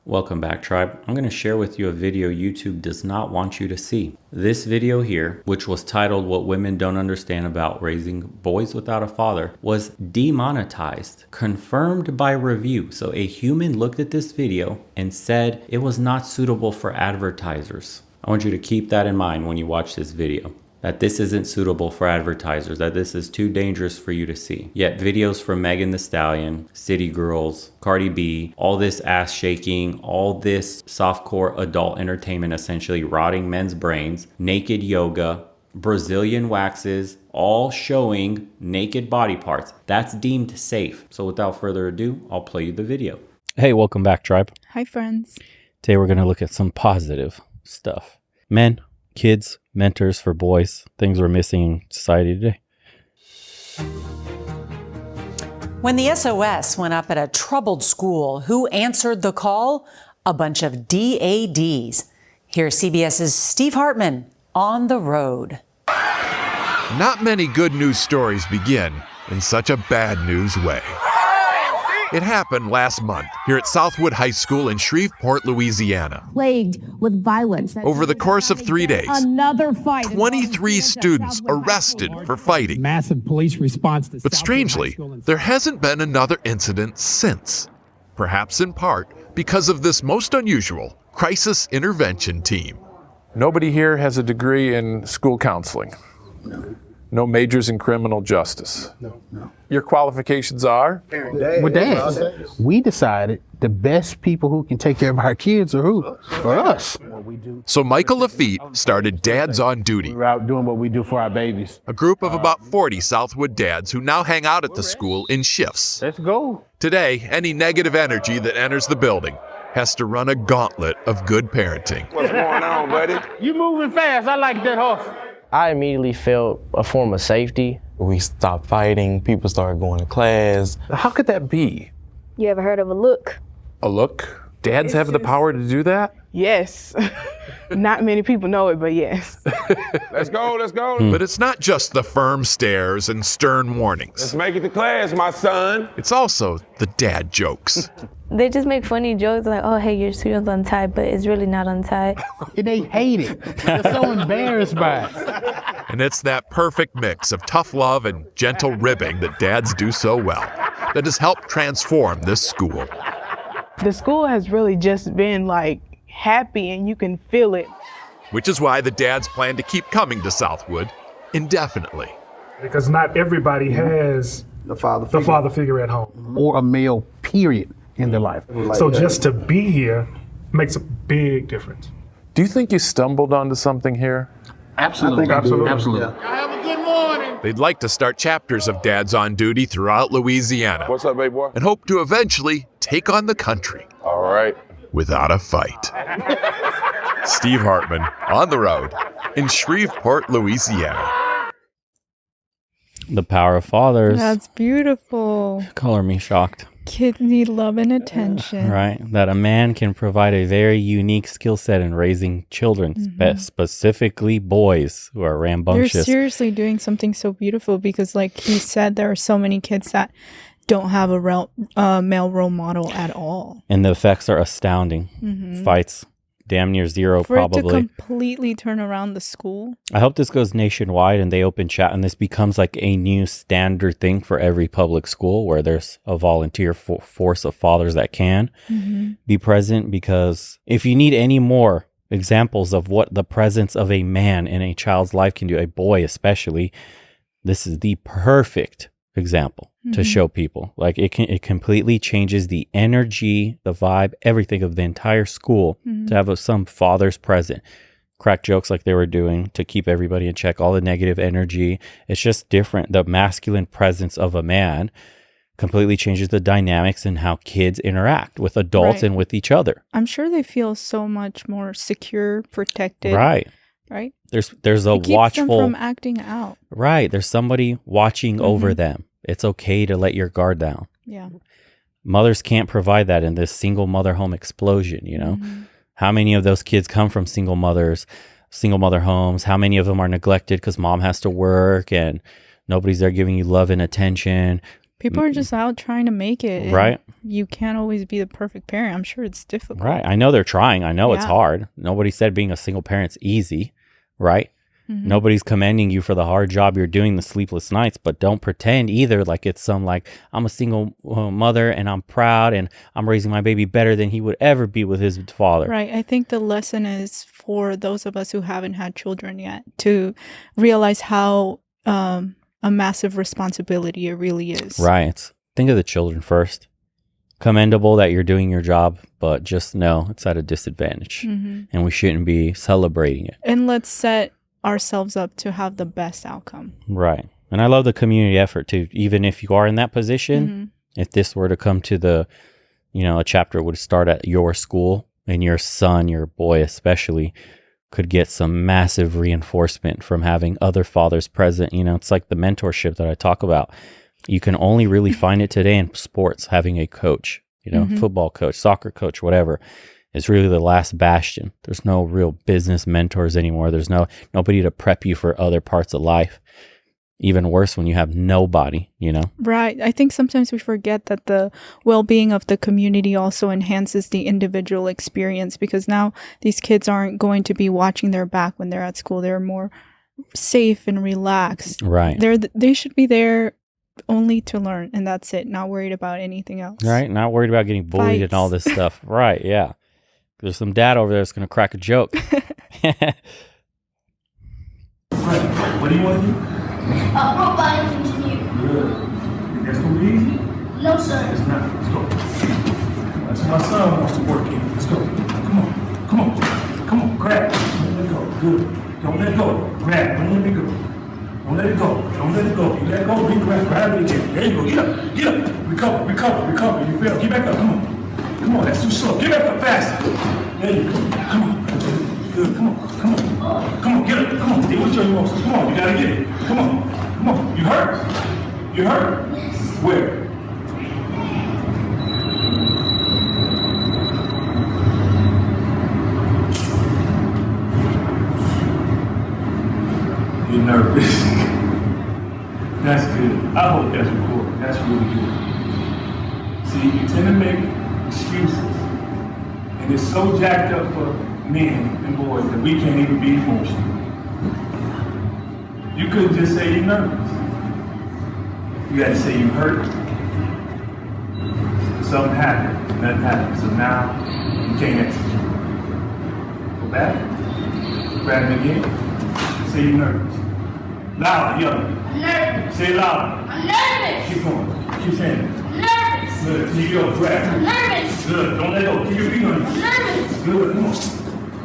Welcome back, tribe. I'm going to share with you a video YouTube does not want you to see. This video here, which was titled What Women Don't Understand About Raising Boys Without a Father, was demonetized, confirmed by review. So a human looked at this video and said it was not suitable for advertisers. I want you to keep that in mind when you watch this video, that this isn't suitable for advertisers, that this is too dangerous for you to see. Yet videos from Megan Thee Stallion, City Girls, Cardi B, all this ass shaking, all this softcore adult entertainment essentially rotting men's brains, naked yoga, Brazilian waxes, all showing naked body parts. That's deemed safe. So without further ado, I'll play you the video. Hey, welcome back, tribe. Hi, friends. Today we're gonna look at some positive stuff. Men, kids, mentors for boys, things we're missing in society today. When the SOS went up at a troubled school, who answered the call? A bunch of DADs. Here's CBS's Steve Hartman on the road. Not many good news stories begin in such a bad news way. It happened last month here at Southwood High School in Shreveport, Louisiana. Plagued with violence. Over the course of 3 days, Another fight. 23 students arrested for fighting. Massive police response. But strangely, there hasn't been another incident since. Perhaps in part because of this most unusual crisis intervention team. Nobody here has a degree in school counseling. No majors in criminal justice. No. Your qualifications are? We're dads. We decided the best people who can take care of our kids are who? For us. So Michael Lafitte started Dads on Duty, We're out doing what we do for our babies. a group of about 40 Southwood dads who now hang out at the school in shifts. Let's go. Today, any negative energy that enters the building has to run a gauntlet of good parenting. What's going on, buddy? You moving fast. I like that horse. I immediately felt a form of safety. We stopped fighting, people started going to class. How could that be? You ever heard of a look? A look? Dads have the power to do that? Yes. Not many people know it, but yes. Let's go. But it's not just the firm stares and stern Let's warnings. make it to class, my son. It's also the dad jokes. They just make funny jokes like, oh, hey, your student's untied, but it's really not untied. And they hate it. They're so embarrassed by it. And it's that perfect mix of tough love and gentle ribbing that dads do so well that has helped transform this school. The school has really just been like happy and you can feel it. Which is why the dads plan to keep coming to Southwood indefinitely. Because not everybody has the father figure at home. Or a male, period, in their life. So just to be here makes a big difference. Do you think you stumbled onto something here? Absolutely. Absolutely. They'd like to start chapters of Dads on Duty throughout Louisiana What's up, baby boy? and hope to eventually take on the country All right. without a fight. Steve Hartman on the road in Shreveport, Louisiana. The power of fathers. That's beautiful. Color me shocked. Kids need love and attention. Right, that a man can provide a very unique skill set in raising children, specifically boys who are They're rambunctious. seriously doing something so beautiful because, like he said, there are so many kids that don't have a male role model at all. And the effects are astounding. Fights, damn near zero, For it probably. to completely turn around the school. I hope this goes nationwide and they open chat and this becomes like a new standard thing for every public school where there's a volunteer force of fathers that can be present. Because if you need any more examples of what the presence of a man in a child's life can do, a boy especially, this is the perfect example to show people. Like it completely changes the energy, the vibe, everything of the entire school to have some fathers present. Crack jokes like they were doing to keep everybody in check, all the negative energy. It's just different. The masculine presence of a man completely changes the dynamics and how kids interact with adults and with each other. I'm sure they feel so much more secure, protected. Right. There's a It keeps watchful them from acting out. Right. There's somebody watching over them. It's okay to let your guard down. Yeah. Mothers can't provide that in this single mother home explosion, you know? How many of those kids come from single mother homes? How many of them are neglected because mom has to work and nobody's there giving you love and attention? People are just out trying to make it. Right. You can't always be the perfect parent. I'm sure it's difficult. Right. I know they're trying. I know it's Yeah. hard. Nobody said being a single parent's easy, right? Mhm. Nobody's commending you for the hard job you're doing, the sleepless nights, but don't pretend either like it's some like, I'm a single mother and I'm proud and I'm raising my baby better than he would ever be with his father. Right. I think the lesson is for those of us who haven't had children yet to realize how a massive responsibility it really is. Right. Think of the children first. Commendable that you're doing your job, but just know it's at a disadvantage and we shouldn't be celebrating it. And let's set ourselves up to have the best outcome. Right. And I love the community effort too. Even if you are in that position, if this were to come to the, a chapter would start at your school and your son, your boy especially, could get some massive reinforcement from having other fathers present. It's like the mentorship that I talk about. You can only really find it today in sports, having a coach, football coach, soccer coach, whatever. It's really the last bastion. There's no real business mentors anymore. There's nobody to prep you for other parts of life. Even worse when you have nobody, Right. I think sometimes we forget that the well-being of the community also enhances the individual experience, because now these kids aren't going to be watching their back when they're at school. They're more safe and relaxed. Right. They should be there only to learn, and that's it. Not worried about anything else. Right. Not worried about getting bullied and all this stuff. Right. Yeah. There's some dad over there that's going to crack a joke. What do you want to do? Robotic engineer. Good. That's going to be easy? No, sir. It's not. Let's go. That's what my son wants to work in. Let's go. Come on. Come on. Come on. Grab. Don't let go. Good. Don't let go. Grab. Don't let it go. Don't let it go. Don't let it go. You let it go, grab it again. There you go. Get up. Get up. Recover. Recover. Recover. You fell. Get back up. Come on. Come on. That's too slow. Get back up faster. There you go. Come on. Good. Come on. Come on. Come on. Get up. Come on. Deal with your emotions. Come on. You gotta get it. Come on. Come on. You hurt? You hurt? Where? You're nervous. That's good. I hope that's recorded. That's really good. See, you tend to make excuses. And it's so jacked up for men and boys that we can't even be emotional. You couldn't just say you're nervous. You got to say you hurt. Something happened. Nothing happened. So now you can't execute. Go back. Grab it again. Say you're nervous. Louder, yellow. I'm nervous. Say it louder. I'm nervous. Keep going. Keep saying it. I'm nervous. Good. Keep your grab. I'm nervous. Good. Don't let go. Keep your feet on it. I'm nervous. Good. Come on.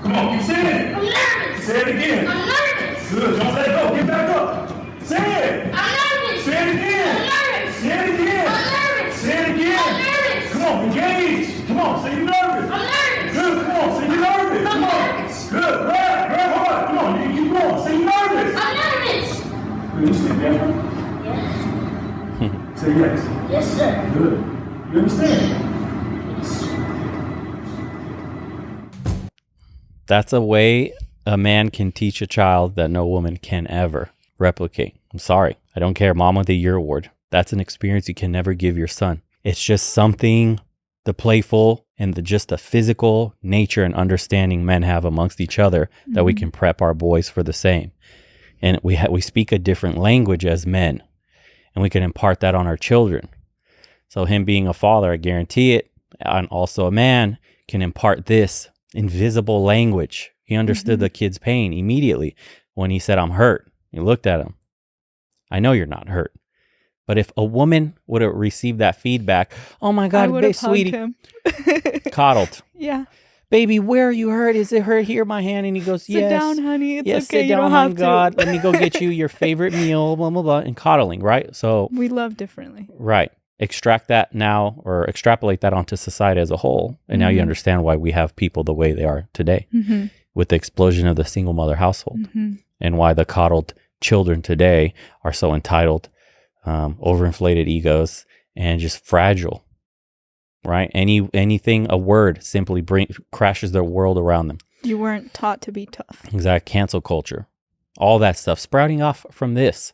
Come on. Keep saying it. I'm nervous. Say it again. I'm nervous. Good. Don't let go. Get back up. Say it. I'm nervous. Say it again. I'm nervous. Say it again. I'm nervous. Say it again. I'm nervous. Come on. Engage. Come on. Say you're nervous. I'm nervous. Good. Come on. Say you're nervous. I'm Come on. nervous. Good. Grab hard. Come on. You keep going. Say you're nervous. I'm nervous. Will you say different? Yes. Say yes. Yes, sir. Good. You understand? That's a way a man can teach a child that no woman can ever replicate. I'm sorry. I don't care. Mom of the Year award. That's an experience you can never give your son. It's just something, the playful and the physical nature and understanding men have amongst each other that we can prep our boys for the same. And we speak a different language as men, and we can impart that on our children. So him being a father, I guarantee it, and also a man, can impart this invisible language. He understood the kid's pain immediately when he said, I'm hurt. He looked at him. I know you're not hurt. But if a woman would have received that feedback, oh my God, sweetie, him. coddled. Yeah. Baby, where are you hurt? Is it hurt here, my hand? And he goes, yes. Sit down, honey. It's yes, okay. sit You down, don't my have God. to. Let me go get you your favorite meal, blah, blah, blah, and coddling, right? So We love differently. right. Extract that now, or extrapolate that onto society as a whole. And now you understand why we have people the way they are today with the explosion of the single mother household and why the coddled children today are so entitled, overinflated egos, and just fragile, right? Anything, a word simply crashes their world around them. You weren't taught to be tough. Exact cancel culture, all that stuff sprouting off from this.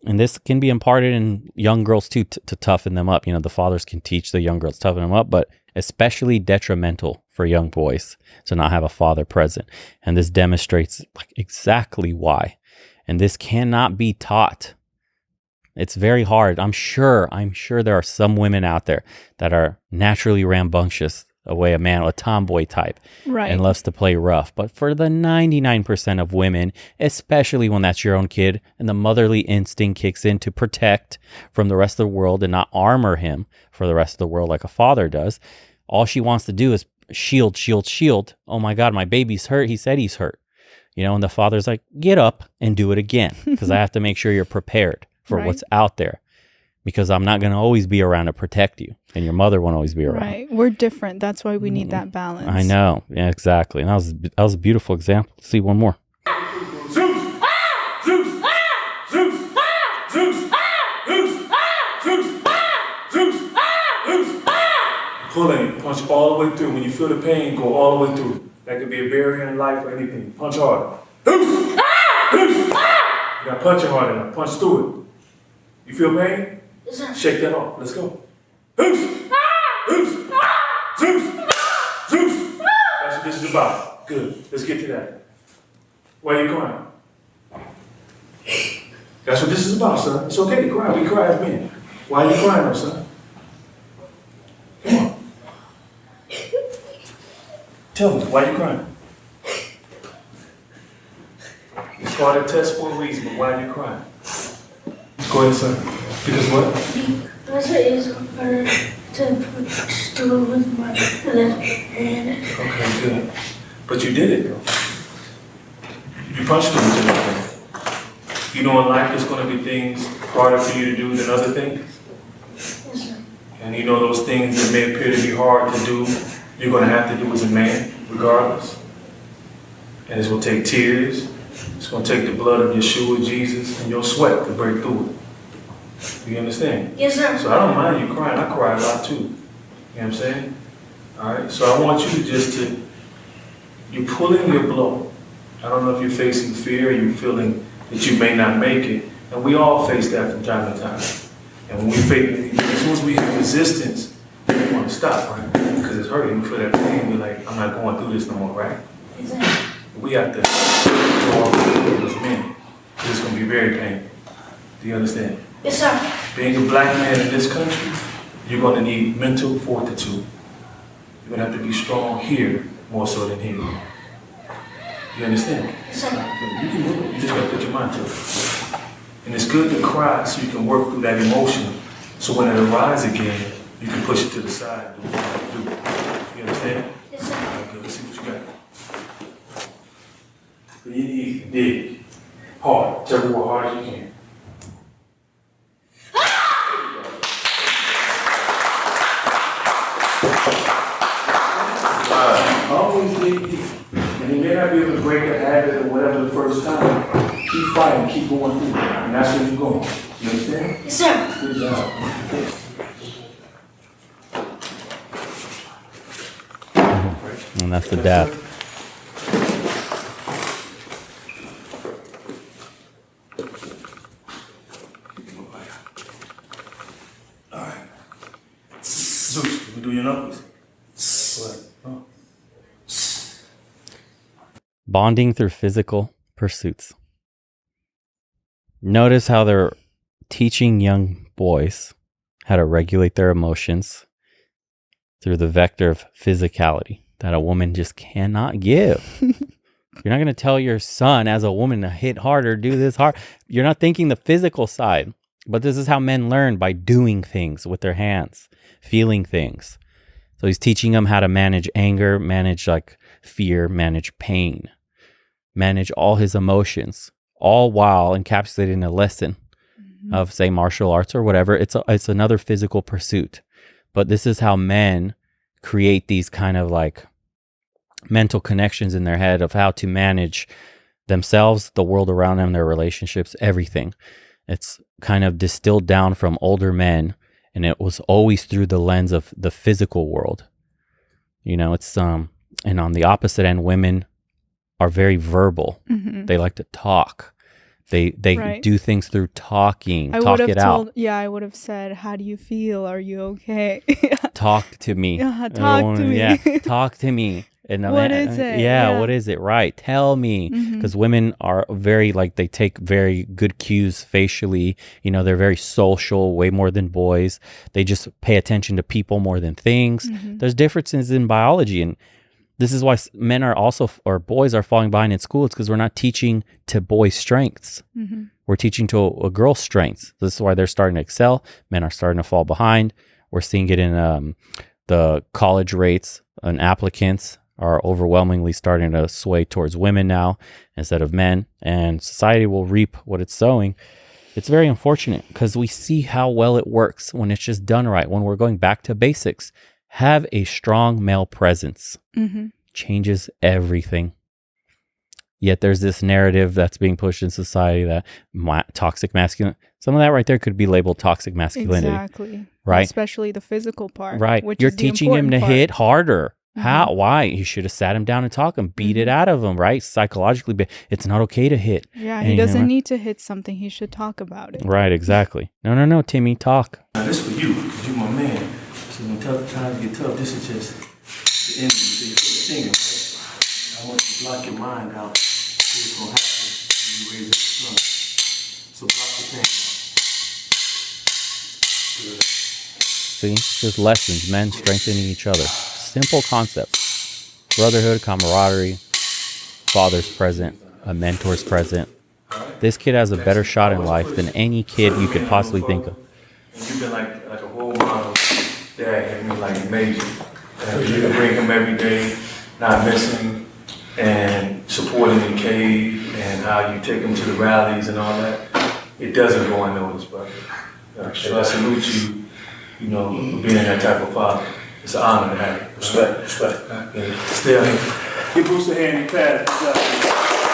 And this can be imparted in young girls too, to toughen them up. You know, the fathers can teach the young girls, toughen them up, but especially detrimental for young boys to not have a father present. And this demonstrates like exactly why. And this cannot be taught. It's very hard. I'm sure there are some women out there that are naturally rambunctious, a man, a tomboy type, right, and loves to play rough. But for the 99% of women, especially when that's your own kid and the motherly instinct kicks in to protect from the rest of the world and not armor him for the rest of the world like a father does, all she wants to do is shield, shield, shield. Oh my God, my baby's hurt. He said he's hurt. You know, and the father's like, get up and do it again, because I have to make sure you're prepared for right, what's out there, because I'm not going to always be around to protect you, and your mother won't always be around. Right. We're different. That's why we need that balance. I know. Yeah, exactly. And that was a beautiful example. Let's see one more. Zeus! Zeus! Zeus! Zeus! Zeus! Zeus! Zeus! Zeus! Pull in, punch all the way through. When you feel the pain, go all the way through. That could be a barrier in life or anything. Punch hard. Zeus! Zeus! You gotta punch it hard enough. Punch through it. You feel pain? Shake that off. Let's go. Zeus! Zeus! Zeus! Zeus! That's what this is about. Good. Let's get to that. Why are you crying? That's what this is about, son. It's okay to cry. We cry as men. Why are you crying, though, son? Come on. Tell me, why are you crying? It's called a test for a reason, but why are you crying? Go ahead, son. Because what? Because it is harder to still with my left hand. Okay, good. But you did it, though. You punched him to the You know in life there's going to be things harder for you to do than other things? Yes, sir. And you know those things that may appear to be hard to do, you're going to have to do as a man, regardless. And it's going to take tears. It's going to take the blood of Yeshua, Jesus, and your sweat to break through it. You understand? Yes, sir. So I don't mind you crying. I cry a lot too. You know what I'm saying? All right. So I want you to you're pulling your blow. I don't know if you're facing fear or you're feeling that you may not make it. And we all face that from time to time. And when we face, as soon as we hit resistance, we want to stop, right? Because it's hurting. We feel that pain. We're like, I'm not going through this no more, right? Exactly. We have to go off as men. It's going to be very painful. Do you understand? Yes, sir. Being a black man in this country, you're going to need mental fortitude. You're going to have to be strong here more so than here. You understand? Yes, sir. You can do it. You just got to put your mind to it. And it's good to cry so you can work through that emotion. So when it arises again, you can push it to the side and do what you want to do. You understand? Yes, sir. All right, good. Let's see what you got. Breathe easy. Dig. Hard. Tell me what hard as you can. Always dig deep. And you may not be able to break a habit or whatever the first time. Keep fighting, keep going through it. And that's where you're going. You understand? Yes, sir. Good job. And that's the dab. All right. Zeus, you can do your numbers. Go ahead. Oh. Bonding through physical pursuits. Notice how they're teaching young boys how to regulate their emotions through the vector of physicality that a woman just cannot give. You're not going to tell your son as a woman to hit harder, do this hard. You're not thinking the physical side, but this is how men learn, by doing things with their hands, feeling things. So he's teaching them how to manage anger, manage like fear, manage pain, manage all his emotions, all while encapsulating a lesson of, say, martial arts or whatever. It's another physical pursuit. But this is how men create these kind of like mental connections in their head of how to manage themselves, the world around them, their relationships, everything. It's kind of distilled down from older men, and it was always through the lens of the physical world. You know, it's and on the opposite end, women are very verbal. Mm-hmm. They like to talk. They Right. do things through talking. I would Talk have it out. yeah, I would have said, how do you feel? Are you okay? Talk to me. Yeah, talk to me. Yeah, talk to me. And What is it? Yeah, what is it? Right. Tell me. Mhm. Because women are very, like, they take very good cues facially. You know, they're very social, way more than boys. They just pay attention to people more than things. Mhm. There's differences in biology. And this is why men are also, or boys are falling behind in school. It's because we're not teaching to boys' strengths. Mhm. We're teaching to a girl's strengths. This is why they're starting to excel. Men are starting to fall behind. We're seeing it in the college rates and applicants are overwhelmingly starting to sway towards women now instead of men, and society will reap what it's sowing. It's very unfortunate because we see how well it works when it's just done right, when we're going back to basics. Have a strong male presence. Mm-hmm. Changes everything. Yet there's this narrative that's being pushed in society that toxic masculinity, some of that right there could be labeled toxic masculinity. Exactly. Right? Especially the physical part. Right. Which You're is the teaching him to important part. hit harder. Mhm. How? Why? You should have sat him down and talked him, beat it out of him, right? Psychologically, but it's not okay to hit. Yeah, And he you know doesn't what? need to hit something. He should talk about it. Right, exactly. No, Timmy, talk. Now this for you, because you my man. So when tough times get tough, this is just the ending. So you put the finger, right? I want you to block your mind out. See what's gonna happen when you raise up the son. So block the pain out. Good. See, just lessons, men strengthening each other. Simple concepts. Brotherhood, camaraderie, father's present, a mentor's present. This kid has a better shot in life than any kid you could possibly think of. And you've been like a role model dad, and you're like amazing. And you can bring him every day, not missing, and support him in cave, and how you take him to the rallies and all that. It doesn't go unnoticed, brother. So I salute you, you know, for being that type of father. It's an honor to have you. Respect. And still, give Bruce a hand and pat.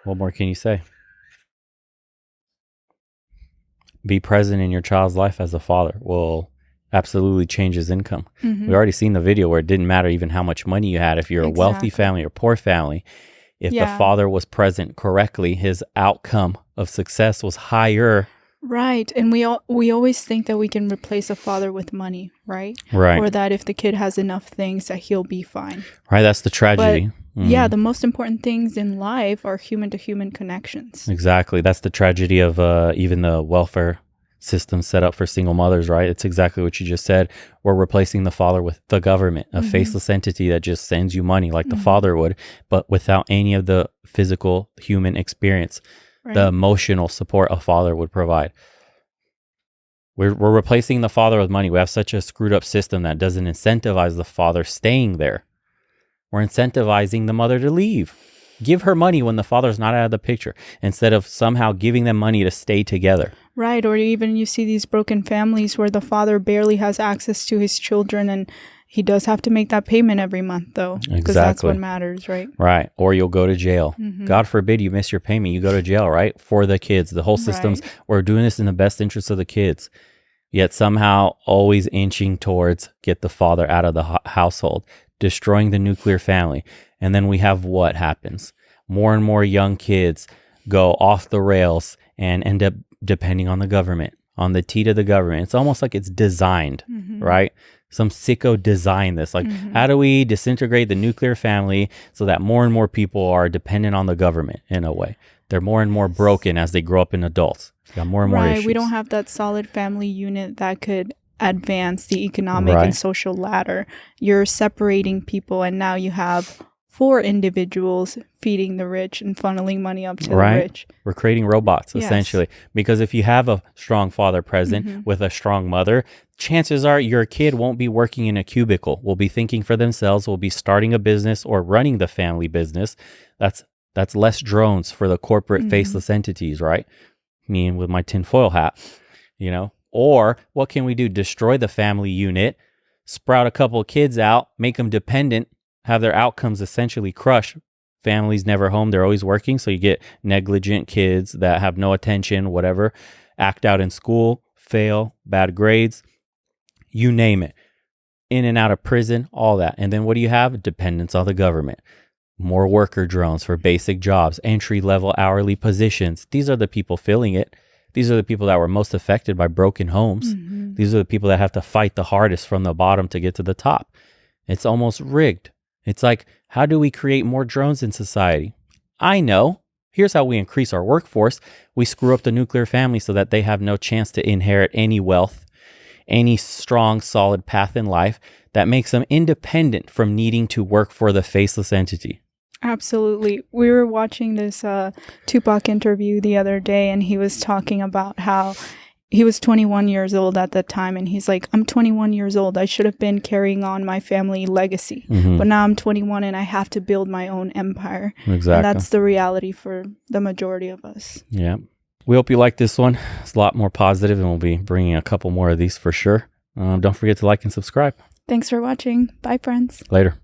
What more can you say? Be present in your child's life as a father will absolutely change his income. Mhm. We already seen the video where it didn't matter even how much money you had. If you're a wealthy Exactly. family or poor family, if the Yeah. father was present correctly, his outcome of success was higher. Right. And we always think that we can replace a father with money, right? Right. Or that if the kid has enough things that he'll be fine. Right, that's the tragedy. Yeah, the most important things in life are human to human connections. Exactly. That's the tragedy of even the welfare system set up for single mothers, right? It's exactly what you just said. We're replacing the father with the government, a faceless entity that just sends you money like the father would, but without any of the physical human experience, the emotional support a father would provide. We're replacing the father with money. We have such a screwed up system that doesn't incentivize the father staying there. We're incentivizing the mother to leave. Give her money when the father's not out of the picture, instead of somehow giving them money to stay together. Right. Or even you see these broken families where the father barely has access to his children, and he does have to make that payment every month, though. Because that's what matters, right? Right. Or you'll go to jail. God forbid you miss your payment. You go to jail, right? For the kids. The whole system's, we're doing this in the best interest of the kids. Yet somehow always inching towards get the father out of the household, destroying the nuclear family. And then we have what happens? More and more young kids go off the rails and end up depending on the government, on the teat of the government. It's almost like it's designed, right? Some sicko designed this. Like, how do we disintegrate the nuclear family so that more and more people are dependent on the government in a way? They're more and more broken as they grow up in adults. Got more and more issues. We don't have that solid family unit that could advance the economic and social ladder. You're separating people, and now you have 4 individuals feeding the rich and funneling money up to the rich. We're creating robots, essentially. Because if you have a strong father present with a strong mother, chances are your kid won't be working in a cubicle, will be thinking for themselves, will be starting a business or running the family business. That's less drones for the corporate faceless entities, right? Me with my tinfoil hat, you know? Or what can we do? Destroy the family unit, sprout a couple of kids out, make them dependent, have their outcomes essentially crushed. Families never home, they're always working. So you get negligent kids that have no attention, whatever, act out in school, fail, bad grades, you name it. in and out of prison, all that. And then what do you have? Dependence on the government. More worker drones for basic jobs, entry-level hourly positions. These are the people filling it. These are the people that were most affected by broken homes. Mm-hmm. These are the people that have to fight the hardest from the bottom to get to the top. It's almost rigged. It's like, how do we create more drones in society? I know. Here's how we increase our workforce. We screw up the nuclear family so that they have no chance to inherit any wealth, any strong, solid path in life that makes them independent from needing to work for the faceless entity. Absolutely. We were watching this Tupac interview the other day, and he was talking about how he was 21 years old at the time, and he's like, I'm 21 years old. I should have been carrying on my family legacy, but now I'm 21 and I have to build my own empire. Exactly. And that's the reality for the majority of us. Yeah. We hope you like this one. It's a lot more positive, and we'll be bringing a couple more of these for sure. Don't forget to like and subscribe. Thanks for watching. Bye, friends. Later.